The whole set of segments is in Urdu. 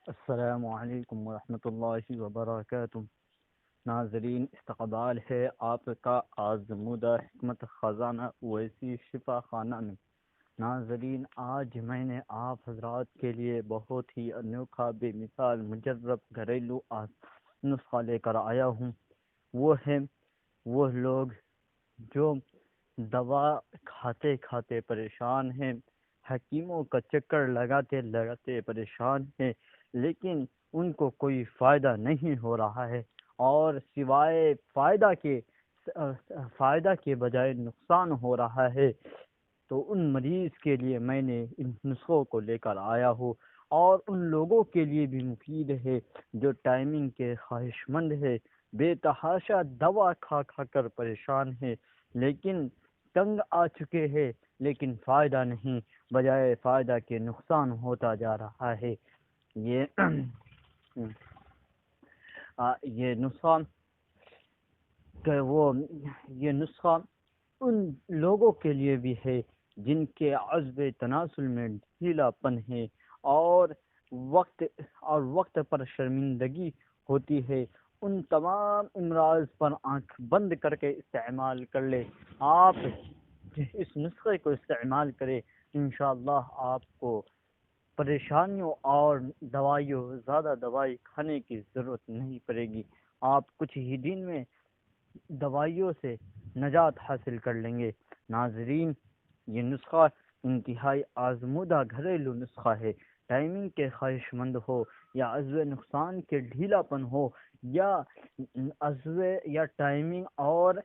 السلام علیکم ورحمۃ اللہ وبرکاتہ۔ ناظرین، استقبال ہے آپ کا آزمودہ حکمت خزانہ ویسی شفا خانہ میں۔ ناظرین، آج میں نے آپ حضرات کے لیے بہت ہی انوکھا بے مثال مجرب گھریلو نسخہ لے کر آیا ہوں۔ وہ لوگ جو دوا کھاتے کھاتے پریشان ہیں، حکیموں کا چکر لگاتے لگاتے پریشان ہیں، لیکن ان کو کوئی فائدہ نہیں ہو رہا ہے، اور سوائے فائدہ کے بجائے نقصان ہو رہا ہے، تو ان مریض کے لیے میں نے ان نسخوں کو لے کر آیا ہوں، اور ان لوگوں کے لیے بھی مفید ہے جو ٹائمنگ کے خواہش مند ہے، بے تحاشا دوا کھا کھا کر پریشان ہے، لیکن تنگ آ چکے ہیں، لیکن فائدہ نہیں، بجائے فائدہ کے نقصان ہوتا جا رہا ہے۔ یہ یہ نسخہ ان لوگوں کے لیے بھی ہے جن کے عزب تناسل میں ڈھیلا پن ہے، اور وقت پر شرمندگی ہوتی ہے۔ ان تمام امراض پر آنکھ بند کر کے استعمال کر لے، آپ اس نسخے کو استعمال کرے، انشاءاللہ آپ کو پریشانیوں اور زیادہ دوائی کھانے کی ضرورت نہیں پڑے گی۔ آپ کچھ ہی دن میں دوائیوں سے نجات حاصل کر لیں گے۔ ناظرین، یہ نسخہ انتہائی آزمودہ گھریلو نسخہ ہے۔ ٹائمنگ کے خواہش مند ہو، یا عضو نقصان کے ڈھیلا پن ہو، یا ٹائمنگ اور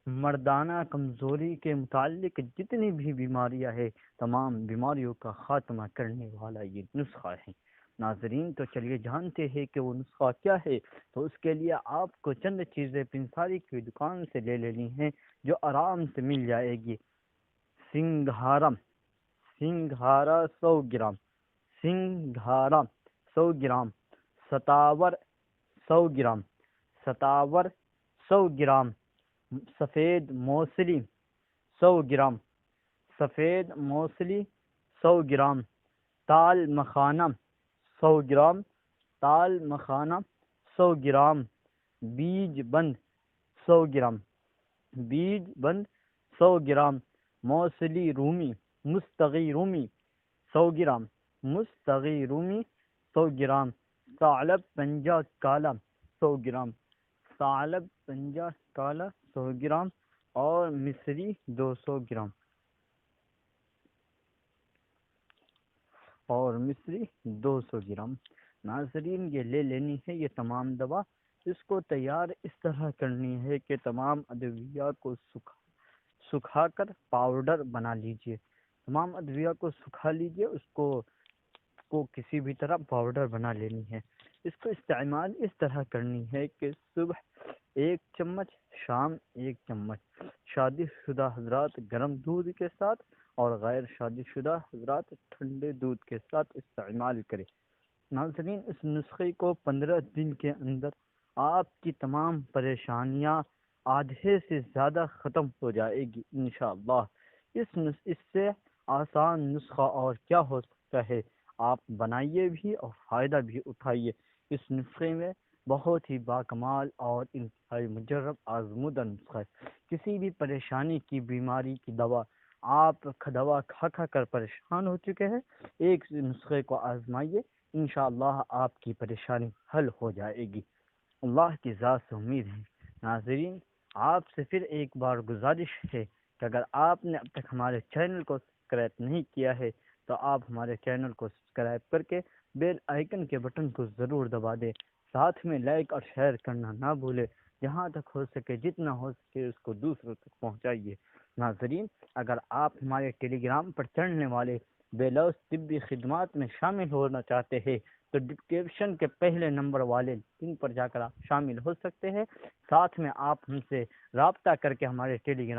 مردانہ کمزوری کے متعلق جتنی بھی بیماریاں ہیں، تمام بیماریوں کا خاتمہ کرنے والا یہ نسخہ ہے۔ ناظرین، تو چلیے جانتے ہیں کہ وہ نسخہ کیا ہے۔ تو اس کے لیے آپ کو چند چیزیں پنساری کی دکان سے لے لینی ہیں، جو آرام سے مل جائے گی۔ سنگھارا 100 گرام، سنگھارا 100 گرام، ستاور 100 گرام، سفید موصلی 100 گرام، 100 گرام، تال مکھانا 100 گرام، 100 گرام، بیج بند 100 گرام، 100 گرام، موصلی رومی مستغی رومی 100 گرام، 100 گرام، ثعلب پنجہ کالا 100 گرام، 100 گرام، اور مصری 200 گرام، ناظرین، یہ لے لینی ہے یہ تمام دوا۔ اس کو تیار اس طرح کرنی ہے کہ تمام ادویہ کو سکھا کر پاؤڈر بنا لیجئے۔ تمام ادویہ کو سکھا لیجئے، اس کو کسی بھی طرح پاؤڈر بنا لینی ہے۔ اس کو استعمال اس طرح کرنی ہے کہ صبح 1 چمچ، شام 1 چمچ، شادی شدہ حضرات گرم دودھ کے ساتھ، اور غیر شادی شدہ حضرات ٹھنڈے دودھ کے ساتھ استعمال کریں۔ ناظرین، اس نسخے کو 15 دن کے اندر آپ کی تمام پریشانیاں آدھے سے زیادہ ختم ہو جائے گی انشاءاللہ۔ اس سے آسان نسخہ اور کیا ہو سکتا ہے۔ آپ بنائیے بھی اور فائدہ بھی اٹھائیے۔ اس نسخے میں بہت ہی باکمال اور انتہائی مجرب آزمودہ نسخہ ہے۔ کسی بھی پریشانی کی بیماری کی دوا کھا کھا کر پریشان ہو چکے ہیں، ایک نسخے کو آزمائیے، انشاءاللہ آپ کی پریشانی حل ہو جائے گی، اللہ کی ذات سے امید ہے۔ ناظرین، آپ سے پھر ایک بار گزارش ہے کہ اگر آپ نے اب تک ہمارے چینل کو سبسکرائب نہیں کیا ہے، تو آپ ہمارے چینل کو سبسکرائب کر کے بیل آئیکن کے بٹن کو ضرور دبا دیں، ساتھ میں لائک اور شیئر کرنا نہ بھولے، جہاں تک ہو سکے جتنا ہو سکے اس کو دوسروں تک پہنچائیے۔ ناظرین، اگر آپ ہمارے ٹیلی گرام پر چڑھنے والے بے لوث طبی خدمات میں شامل ہونا چاہتے ہیں، تو ڈسکرپشن کے پہلے نمبر والے لنک پر جا کر آپ شامل ہو سکتے ہیں۔ ساتھ میں آپ ہم سے رابطہ کر کے ہمارے ٹیلی گرام